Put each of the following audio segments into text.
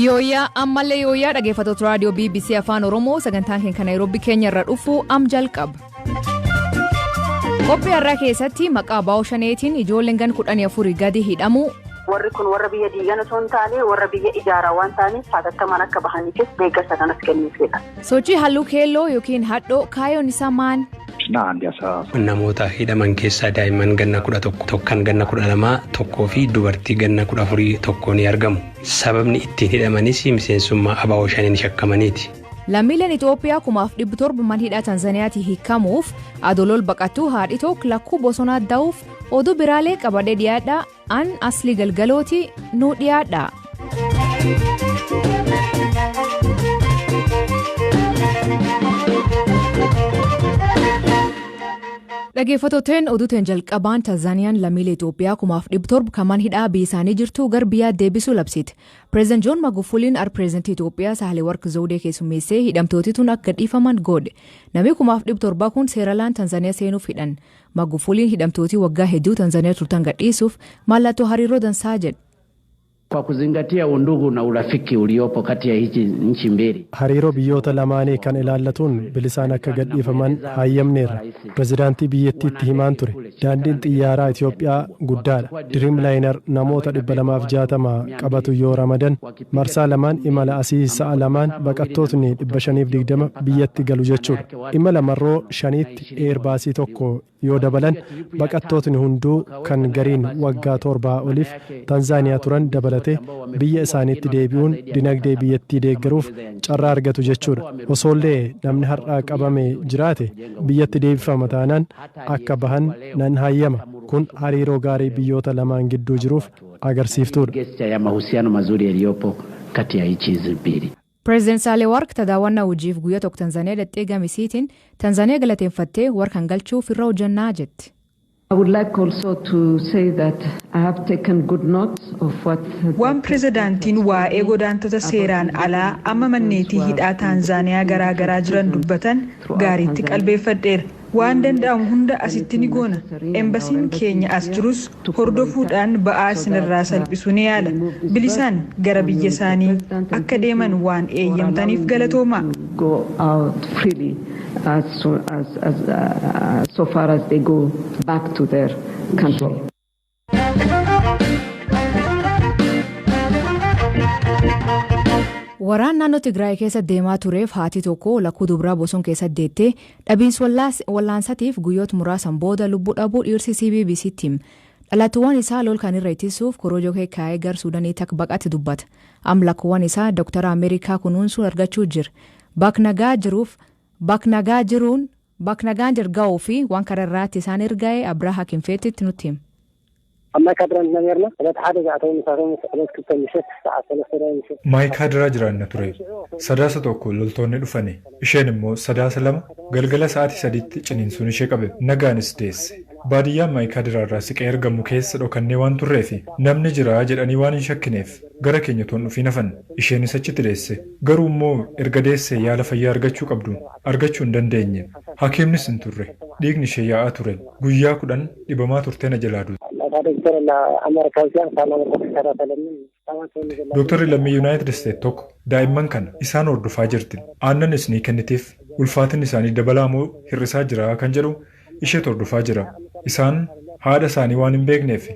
Yooyaa ammallee yooyaa dhaggeeffattoota raadiyoo BBC Afaan Oromoo sagantaan keenya Nairobi keenya irra dhufu am jalqaba. Qophii har'aa keessatti maqaa baa'oo shaneetiin ijoolleen gan 14 gadi hidhamu. Warri kun warra biyya diigan osoo hin taane warra biyya ijaaraa waan ta'aniif hatattamaan akka bahaniifis deeggarsa kanas kennuufidha. Sochii halluu keelloo yookiin hadhoo kaayoon isaa maal? Namoota hidhaman keessaa daa'imman ganna 11 kan ganna 12 tokkoo fi dubartii ganna 14 tokko ni argamu. Sababni ittiin hidhamanis miseensummaa abaa'oo shaniin shakkamaniiti. Lammiileen Itoophiyaa 1700 man hidhaa Tanzaaniyaatii hiikamuuf adolol baqattuu haadhi tokko lakkuu bosonaa da'uuf oduu biraalee qabadee dhiyaadhaa an asli galgalooti nu dhiyaadhaa. Dhaggeeffattoonni oduutiin jalqabaan Tanzaaniyaan lammiilee Itoophiyaa 1700 kan hidhaa biyyaanii jirtu gara biyyaa deebisuu labsite. Pireezidaantii Joon Magufuliin pireezidaantii Itoophiyaa Saahilewarq Zawudee keessummeessee hidhamtooti tun akka dhiifaman godhe. Namni 1700 kun seeraan Tanzaaniyaa seenuuf hidhan. Magufuliin hidhamtooti waggaa hedduu Tanzaaniyaa turtan gadhiisuuf mallattoo hariiroo dansaa jedhe. Kwa kuzingatia undugu na urafiki uliopo kati ya hizi nchi mbili. Hariiroo biyyoota lamaanii kan ilaallatuun bilisaan akka gadhiifaman hayyamneerra. Pireezidaantii biyyattiitti himaan ture. Daandiin xiyyaaraa Itoophiyaa guddaadha. Diriimlaayinar namoota 260 qabatu yoo ramadan marsaa lamaan imala asii sa'a lamaan baqattootni 520 biyyatti galu jechuudha. Imala marroo 5tti eerbaasii tokko yoo dabalan baqattootni hunduu kan gariin waggaa 7 oliif Tanzaaniyaa turan dabalatee biyya isaaniitti deebi'uun dinagdee biyyattii deeggaruuf carraa argatu jechuudha. Osoollee namni har'aa qabame jiraate biyyatti deebifama taanaan akka bahan nan hayyama. Kun hariiroo gaarii biyyoota lamaan gidduu jiruuf agarsiiftuudha. Pireezidaantii Saahilewarq tadaawwannaa hojiif guyyaa tokko Tanzaaniyaa dhaqxee gamisiitiin Tanzaaniyaa galateeffattee warqaan galchuuf irra hojjannaa jetti. Waan pireezidaantiin waa'ee godaantota seeraan alaa amma manneetii hidhaa Tanzaaniyaa garaa jiran dubbatan gaariitti qalbeeffadheera. Waan danda'amu hunda asitti ni goona. Embasiin keenya as jirus hordofuudhaan ba'aa isinirraa salphisuu ni yaala. Bilisaan gara biyya isaanii akka deeman waan eeyyamtaniif galatoomaa. So far as they go back to their country. Waraan naannoo Tigraay keessa deemaa tureef haati tokko lakkuu dubraa boson keessa deettee dhabiinsa wallaansaatiif guyyoota muraasan booda lubbuu dhabuu dhiirsi BBC'tti hime. Dhalattuuwwan isaa lol kan irra ittisuuf korojoo kaa'ee gara Suudaanii takka baqate dubbata. Lakkuuwwan isaa Dooktara Ameerikaa kunuunsuun argachuu jira. Baknagaan jirga'uu fi waan kararraatti isaan erga'ee Abraa Hakinfeetitti nutti hima. Maayikaadiraa jiraanna ture. Sadaasa tokko loltoonni dhufani. Isheen immoo sadaasa 2 galgala sa'aatii 3tti ciniinsuun ishee qabe. Nagaanis deesse. Baadiyyaan Maayikaadiraa irraa siqee ergamu keessa dhokannee waan turreef namni jira jedhanii waan hin shakkineef gara keenya toon dhufii nafan. Isheenis achitti deesse. Garuu immoo erga deessee yaala fayyaa argachuu qabdu. Argachuu hin dandeenye. Hakiimnis hin turre. Dhiigni ishee yaa'aa ture. Guyyaa 10 dhibamaa turtee na jalaa duute. Dooktarri lammii Yuunaayitid Isteet tokko daa'imman kana isaan hordofaa jirti. Aannanis ni kennitiif ulfaatinni isaanii dabalaa moo hir'isaa jira kan jedhu ishee hordofaa jira. Isaan haadha isaanii waan hin beekneef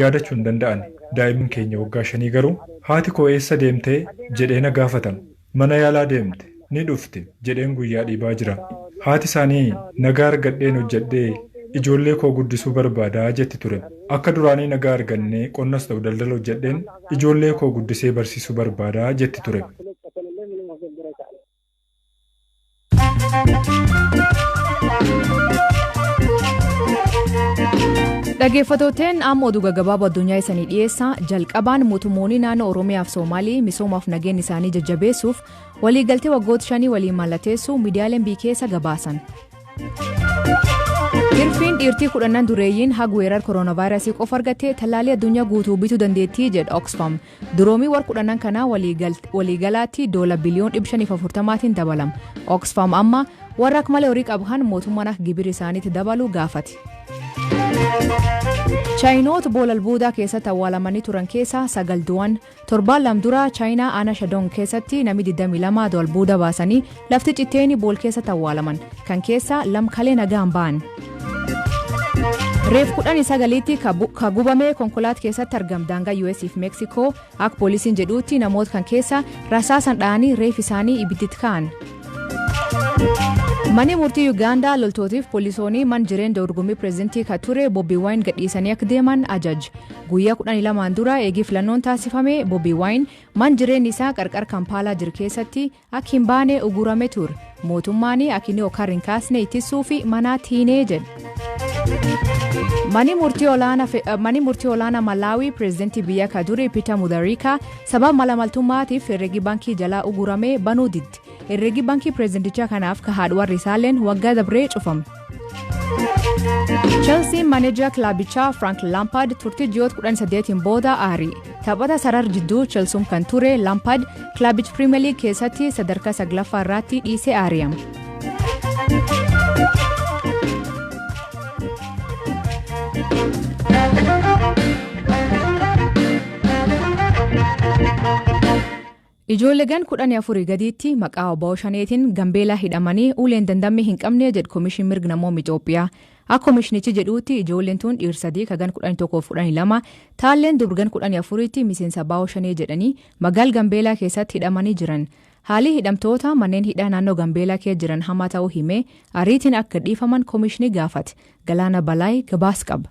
yaadachuu hin danda'an. Daa'imman keenya waggaa 5 garuu haati koo eessa deemtee jedhee na gaafatan. Mana yaalaa deemte ni dhufte jedheen guyyaa dhiibaa jira. Haati isaanii nagaa argadheen hojjedhee ijoollee koo guddisuu barbaadaa jetti ture. Akka duraanii nagaa argannee qonnas ta'u daldala hojjedheen ijoollee koo guddisee barsiisuu barbaadaa jetti ture. Dhaggeeffattoonni amma oduu gaggabaaboo addunyaa isaanii dhiyeessaa jalqabaan mootummoonni naannoo Oromiyaa fi Soomaalii misoomaaf nageenya isaanii jajjabeessuuf waliigaltee waggoota 5 waliin mallatteessuu miidiyaaleen biyya keessa gabaasan. Hirfiin dhiirtii 10 dureeyyiin haga weerara kooronaavaayirasii qofa argattee tallaalii addunyaa guutuu bituu dandeettii jedha Oxfam. Duroomii warra 10 kanaa waliigalaatti $540 biliyoon dabalama. Oxfam amma warra akka malee horii qaban mootummaan akka gibira isaaniitti dabalu gaafate. chaayinoota boolalbuudaa keessatti awwaalamanii turan keessaa 9 du'an. Torbaan lamduraa chaayinaa aanaa shadong keessatti namni 22 boolalbuudaa baasanii lafti citteeni bool keessatti awwaalaman kan keessaa 2 kalee nagaan ba'an. Reef 19tti ka gubame konkolaat keessatti argam daangaa US fi Meeksikoo akka poolisiin jedhuutti namoota kan keessa rasaasan dha'anii reef isaanii ibidditti ka'an. Mani murtii Uganda loltootiif poolisoonni man jireen dorgommii pireezidantii ka ture Bobi Wine gadhiisanii akka deeman ajaj. Guyyaa 12 dura eegii filannoon taasifame Bobi Wine man jireen isaa qarqar Kampaalaa jiru keessatti akka hin baane ugurame ture. Mootummaan akka inni okar hin kaasne ittisuu fi manaatti hiinee jedhe. Mani murtii olaanaa Malaawii pireezidantii biyya ka ture Peter Mutharika sababa malamaltummaatiif herregi baankii jalaa ugurame banuu didde. Herregi baankii pireezidantichaa kanaaf ka haadha warri isaalleen waggaa dabree cufame. Chelsea maaneejara kilaabichaa Frank Lampard turtii ji'oota 18 booda aarii. Taphata sarar jidduu Chelsea kan ture Lampard kilaabicha Premier League keessatti sadarkaa 9ffaa irratti dhiisee aariyama. Ijoolleewwan 14 gadiitti maqaa obbo Shaneetiin Gambeelaa hidhamanii uleen dandamee hin qabne jedhu Koomishin Mirga Namoomaa Itoophiyaa. Akka koomishinichi jedhuutti ijoolleen tun dhiira 3 kagan 11-12 taalleen durgan 14tti miseensa Obbo Shanee jedhanii magaal Gambeelaa keessatti hidhamanii jiran. Haalli hidhamtoota manneen hidhaa naannoo Gambeelaa keessa jiran hamaa ta'uu himee ariitiin akka dhiifaman koomishinii gaafate. Galaana Balaay gabaas qaba.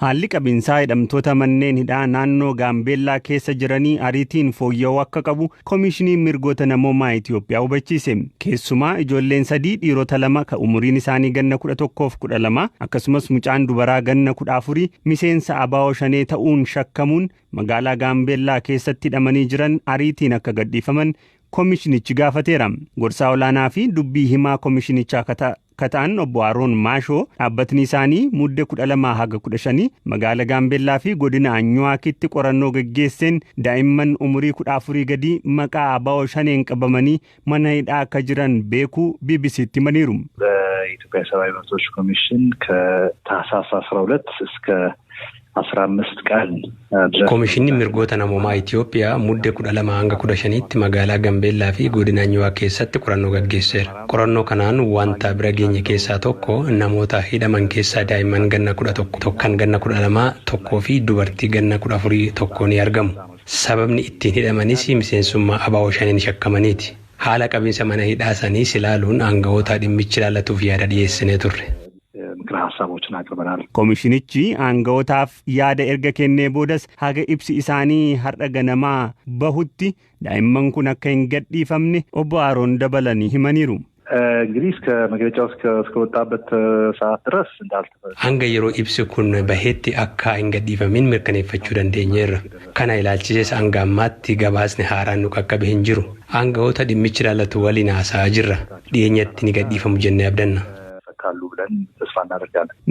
Haalli qabinsaa hidhamtoota manneen hidhaa naannoo Gaambeellaa keessa jiranii ariitiin fooyya'uu akka qabu Koomishinii Mirgoota Namoomaa Itoophiyaa hubachiise. Keessumaa ijoolleen 3 dhiirota 2 ka umuriin isaanii ganna 11-12 akkasumas mucaan dubaraa ganna 14 miseensa Obbo Shanee ta'uun shakkamuun magaalaa Gaambeellaa keessatti hidhamanii jiran ariitiin akka gadhiifaman koomishinichi gaafateera. Gorsaa olaanaa fi dubbii himaa koomishinichaa kataan obbo Aroon Maashoo dhaabbatni isaanii muddee 12 haga 15 magaala Gaambeellaa fi godina Anyuwaakitti qorannoo gaggeesseen daa'imman umurii 14 gadi maqaa Obbo Shaneen qabamanii mana hidhaa akka jiran beekuu BBCtti himaniiru. በኢትዮጵያ ሰብአዊ መብቶች ኮሚሽን ከታህሳስ 12 እስከ 15 ቀን Koomishinni Mirgoota Namoomaa Itoophiyaa muddee 12 hanga 15tti magaalaa Gambeellaa fi godina Anyuwaa keessatti qorannoo gaggeesseera. Qorannoo kanaan wanta bira geenye keessaa tokko namoota hidhaman keessaa daa'imman ganna 11 tokkan ganna 12 tokkoo fi dubartii ganna 14 tokko ni argamu. Sababni ittiin hidhamanis miseensummaa Obbo Shaneen shakkamaniiti. Haala qabinsa mana hidhaa saniis ilaaluun aangawoota dhimmichi ilaallatuuf yaada dhiyeessinee turre. Koomishinichi aangawotaaf yaada erga kennee boodas haga ibsi isaanii har'a ganamaa bahutti daa'imman kun akka hin gadhiifamne obbo Aroon dabalanii himaniiru. እንግዲህ እስከ መግለጫው እስከወጣበት ሰዓት ድረስ እንዳልተፈጸመ hanga yeroo ibsi kun bahetti akka hin gadhiifamin mirkaneeffachuu dandeenyeerra. Kana ilaalchises hanga ammaatti gabaasni haaraan nu qaqqabe hin jiru. Aangawoota dhimmichi ilaallatu waliin haasa'aa jirra. Dhiyeenyatti ni gadhiifamu jennee abdanna.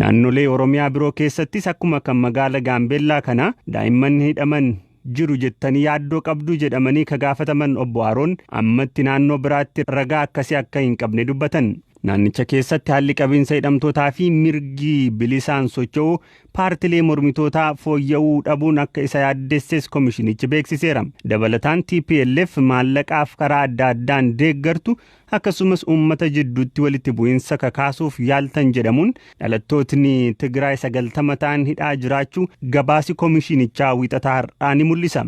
Naannolee Oromiyaa biroo keessattis akkuma kan magaala Gaambeellaa kana daa'imman hidhaman jiru jettanii yaaddoo qabdu jedhamanii ka gaafataman obbo Aroon ammatti naannoo biraatti ragaa akkasii akka hin qabne dubbatan. Naannicha keessatti haalli qabinsa hidhamtootaa fi mirgi bilisaan socho'uu paartilee mormitootaa fooyya'uu dhabuun akka isa yaaddesses koomishinichi beeksiseera. Dabalataan TPLF maallaqaaf karaa adda addaan deeggartu akkasumas uummata jidduutti walitti bu'insa kakaasuuf yaaltan jedhamuun dhalattootni Tigraay 90 ta'an hidhaa jiraachuu gabaasi koomishinichaa wixataa har'aa ni mul'isa.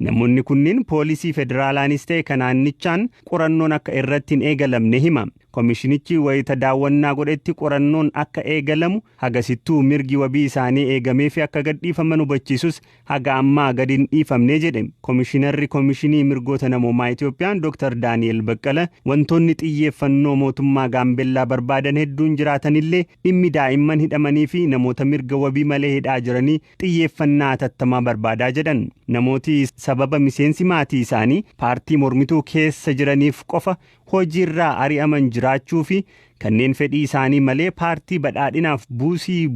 Namoonni kunniin poolisii federaalaanis ta'e kan naannichaan qorannoon akka irratti hin eegalamne hima. Koomishinichi wayita daawwannaa godhetti qorannoon akka eegalamu hagasittuu mirgi wabii isaanii eegamee fi akka gadhiifaman hubachiisus haga ammaa gadi hin dhiifamne jedhe. Koomishinarri Koomishinii Mirgoota Namoomaa Itoophiyaan Dr. Daani'el Baqqala wantoonni xiyyeeffannoo mootummaa Gaambeellaa barbaadan hedduun jiraatanillee dhimmi daa'imman hidhamanii fi namoota mirga wabii malee hidhaa jiranii xiyyeeffannaa hatattamaa barbaadaa jedhan. Namooti sababa miseensi maatii isaanii paartii mormituu keessa jiraniif qofa hojiirraa ari'aman jiraachuu fi kanneen fedhii isaanii malee paartii badhaadhinaaf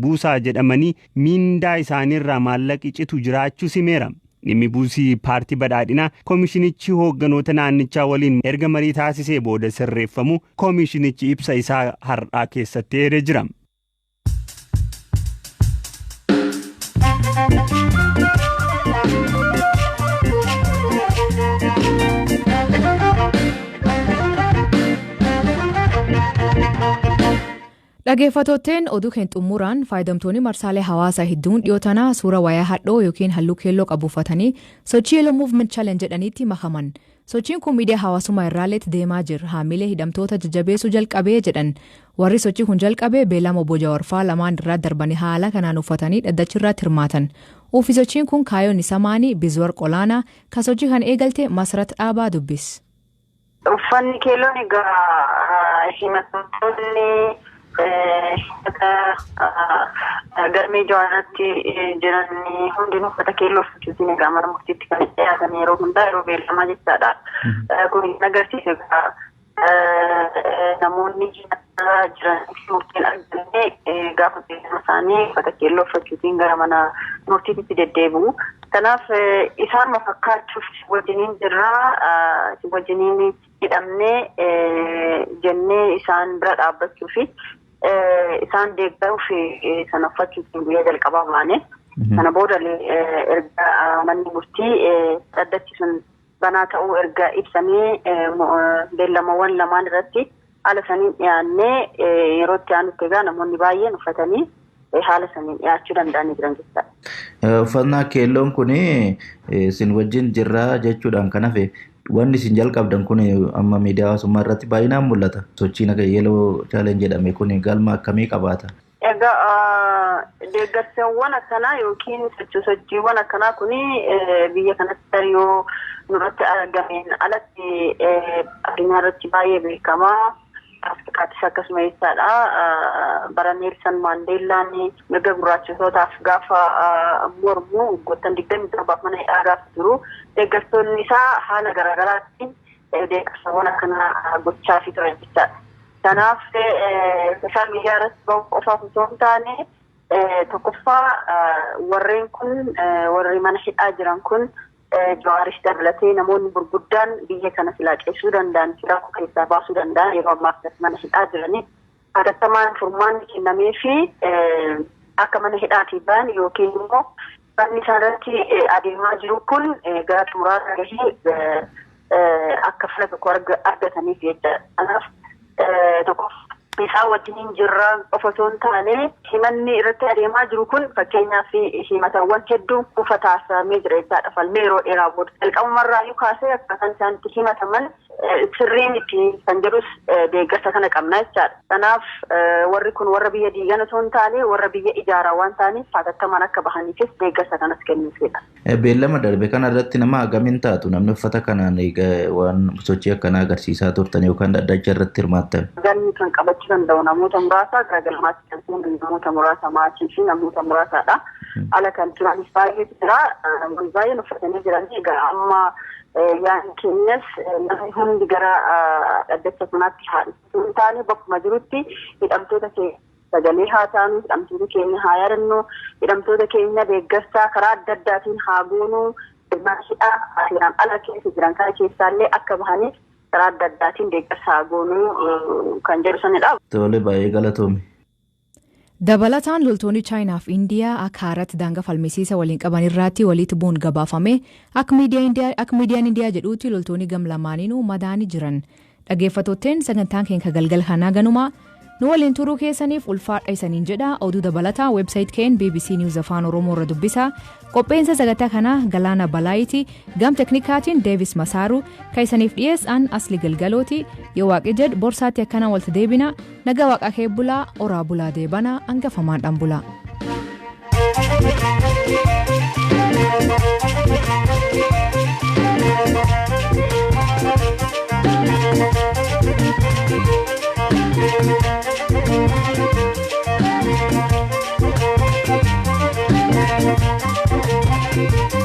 buusaa jedhamanii miindaa isaaniirraa maallaqa citu jiraachuu simeera. Dhimmi buusii paartii badhaadhinaa koomishinichi hoogganoota naannichaa waliin erga marii taasisee booda sirreeffamu koomishinichi ibsa isaa har'aa keessatti eeree jira. Dhaggeeffattootteen oduu keenya xumuraan fayyadamtoonni marsaalee hawaasaa hedduun dhiyootanaa suura wayaa hadhoo yookiin halluu keelloo qabu uffatanii sochii Yellow Movement Challenge jedhaniitti makaman. Sochiin kun miidiyaa hawaasummaa irraalleetti deemaa jira. Haamilee hidhamtoota jajjabeessuu jalqabee jedhan. Warri sochii kun jalqabee beellama obbo Jawaarfaa lamaan irraa darbanii haala kanaan uffatanii dhaddachi irratti hirmaatan. Uffii sochiin kun kaayoon isa maanii bizuwar qolaanaa kan sochii kan eegalte Masrat Dhaabaa dubbis. Uffanni keelloon egaa himatamtoonni galmee jawaanatti jiran hundinuu uffata keelloo uffachuutiin egaa mana murtiitti kan dhiyaatan yeroo hundaa yeroo beellamaa jechaadha. Kun agarsiisa namoonni jiran murtiin argannee gaafa beellama isaanii uffata keelloo uffachuutiin gara mana murtiitti deddeebi'u. Kanaaf isaan fakkaachuuf wajjiniin jirraa wajjiniin hidhamnee jennee isaan bira dhaabbachuu fi isaan deeggaruuf sana uffachuutiin guyyaa jalqabaa baane. Kana booda erga manni murtii dhaddachi sun banaa ta'uu erga ibsamee beellamawwan lamaan irratti haala saniin dhiyaannee yeroo itti aanutti egaa namoonni baay'een uffatanii haala saniin dhiyaachuu danda'anii jiran jechuudha. Uffannaa keelloon kun isin wajjin jirraa jechuudhaan kan hafe wanni isin jalqabdan kun amma miidiyaa hawaasummaa irratti baay'inaan mul'ata. Sochiin akka Yellow Challenge jedhame kun galma akkamii qabaata? Egaa deeggarsawwan akkanaa yookiin sochiiwwan akkanaa kun biyya kanatti yoo nurratti argameen alatti addunyaa irratti baay'ee beekamaa. Afrikaattis akkasuma jechaadha. Bara Neelsan Maandeellaan mirga gurraachotootaaf gaafa mormu waggoottan 27 mana hidhaa gaafa jiru deeggartoonni isaa haala garaagaraatiin deeggarsawwan akkanaa gochaa fi turan jechaadha. Kanaaf sooshaal miidiyaa irratti bahu qofaaf osoo hin taane tokkoffaa warreen kun warri mana hidhaa jiran kun Jawaaris dabalatee namoonni gurguddaan biyya kana filaaqeessuu danda'an rakkoo keessaa baasuu danda'an yeroo ammaa mana hidhaa jiranii hatattamaan furmaanni kennamee fi akka mana hidhaatii ba'an yookiin immoo banni isaanirratti adeemaa jiru kun gara xumuraarra gahee akka fala tokko argataniif jecha. Kanaaf tokko isaan wajjiniin jirraa qofa osoo hin taane himanni irratti adeemaa jiru kun fakkeenyaaf himatawwan hedduun kufa taasisamee jira jechaadha. Falmee yeroo dheeraa booda jalqabumarraayyuu kaasee akkaataan isaan itti himataman sirriin itti kan jedhus deeggarsa kana qabna jechaadha. Kanaaf warri kun warra biyya diigan osoo hin taane warra biyya ijaaraa waan ta'aniif hatattamaan akka bahaniifis deeggarsa kanas kennuufidha. Beellama darbe kana irratti nama hagamiin taatu namni uffata kanaan waan sochii akkanaa agarsiisaa turtan yookaan dhaddacha irratti hirmaattan? Galmi kan qabachuu danda'u namoota muraasa garagalmaatti kan seenan namoota muraasa maatii fi namoota muraasaadha. Ala kan turanis baay'eetu jira. Namoonni baay'een uffatanii jiran egaa amma yaa'in keenyas namni hundi gara dhaddacha kanaatti haadhatu hin taane bakkuma jirutti hidhamtoota sagalee haa taanu hidhamtoota keenya haa yaadannoo hidhamtoota keenya deeggarsaa karaa adda addaatiin haa goonuu hidhaa seeraan ala keessa jiran kana keessaallee akka bahaniif karaa adda addaatiin deeggarsa haa goonuu kan jedhu sanidha. Tole baay'ee galatoomi. Dabalataan loltoonni Chaayinaa fi Indiyaa akka haaratti daangaa falmisiisa waliin qaban irratti walitti bu'uun gabaafame akka miidiyaan Indiyaa jedhuutti loltoonni gam lamaaniinuu madaanii jiran. Dhaggeeffattootteen sagantaan keenya galgala kanaa ganumaa nu waliin turuu keessaniif ulfaadha isaniin jedha. Oduu dabalataa weebsaayit keen BBC News Afaan Oromoo irra dubbisa. Qopheensa sagantaa kanaa Galaana Balaayitii gam teknikaatiin Deevis Masaaru kan isaniif dhiyeessan Asli Galgalooti. Yoo waaqi jedhu borsaatti akkana walti deebina naga waaqa kee bulaa oraa bulaa deebana hangafamaadhaan bulaa. Thank you.